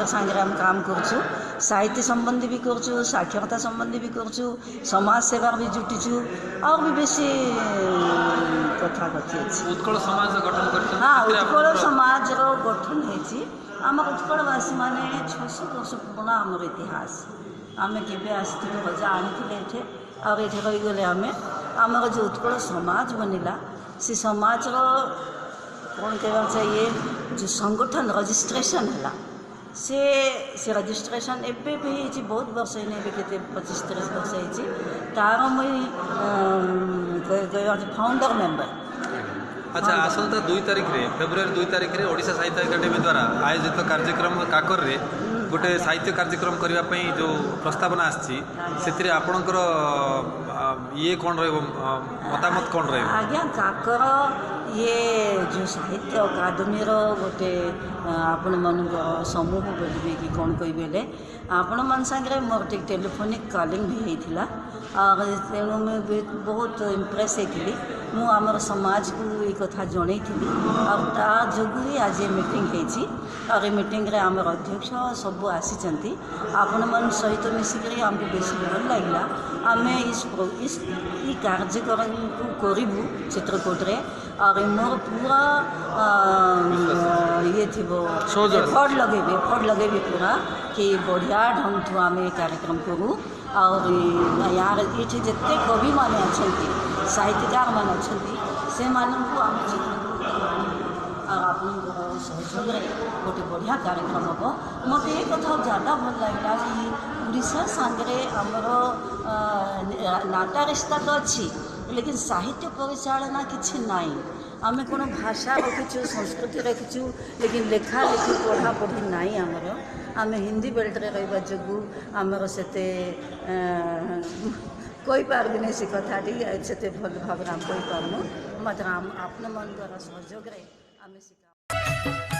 सागर आम काम करूँ साहित्य संबंधी भी करूँ साक्षरता संबंधी भी करूँ समाज सेवा भी जुटिचु और भी बेसी कथा कथी उत्कल समाज गठन कर हाँ उत्कल समाज गठन होती आम उत्कलवासी मैंने 600 वर्ष पुराना आमर इतिहास आम के आसलु रजा आनी और ये रहीगले आम आमर जो उत्कल समाज बनला से समाज कौन कहना चाहिए जो संगठन रजिस्ट्रेशन है से रजिस्ट्रेशन एवं भी बहुत वर्ष के 25-30 वर्ष होती तार मुई फाउंडर मेंबर। अच्छा आसंता 2 तारिख रे फेब्रुआरी 2 तारिख रे ओडिशा साहित्य एकाडेमी द्वारा आयोजित कार्यक्रम काकर रे गोटे साहित्य कार्यक्रम करने जो प्रस्तावना आसी आपणकर ये कौन मतामत कौन रहा आज्ञा काकर ये जो साहित्य अकादमी गोटे आपण मान समूह बोलिए कि कौन कहे आपण मन सागर मोर टेलीफोनिक कॉलिंग भी होता और तेणु मुझे बहुत इम्प्रेस होती आमर समाज को ये कथा जन और ता जो ही आज मीटिंग होती और ये मीटिंग रे आमर अध्यक्ष सब आसी आपण मन सहित मिसिक आमको बेस भल लगे आम इस कार्यक्रम को करूँ चित्रकूट रे और मोर पूरा ये थी एफर्ट लगे पूरा कि बढ़िया ढंग तो आम कार्यक्रम करूँ और यार ये जिते कवि मान अच्छा साहित्यकार मान अच्छा से आम चित्रकूट और आप सहयोग गोटे बढ़िया कार्यक्रम हम मत ये कथा ज़्यादा भल लगे कि उड़ीसा सांगे आमर नाता रिश्ता तो अच्छी लेकिन साहित्य परिचालना किसी नाई आम कौन भाषा रखीचु संस्कृति रखीचु लेकिन लेखा लेखी पढ़ा पढ़ी नाई आमर आम हिंदी बेल्ट रे रहा जो आमर से कोई पार्बनी से कथा से भल भाव कही पार्नु मत आप मन द्वारा सहयोग आम शिका।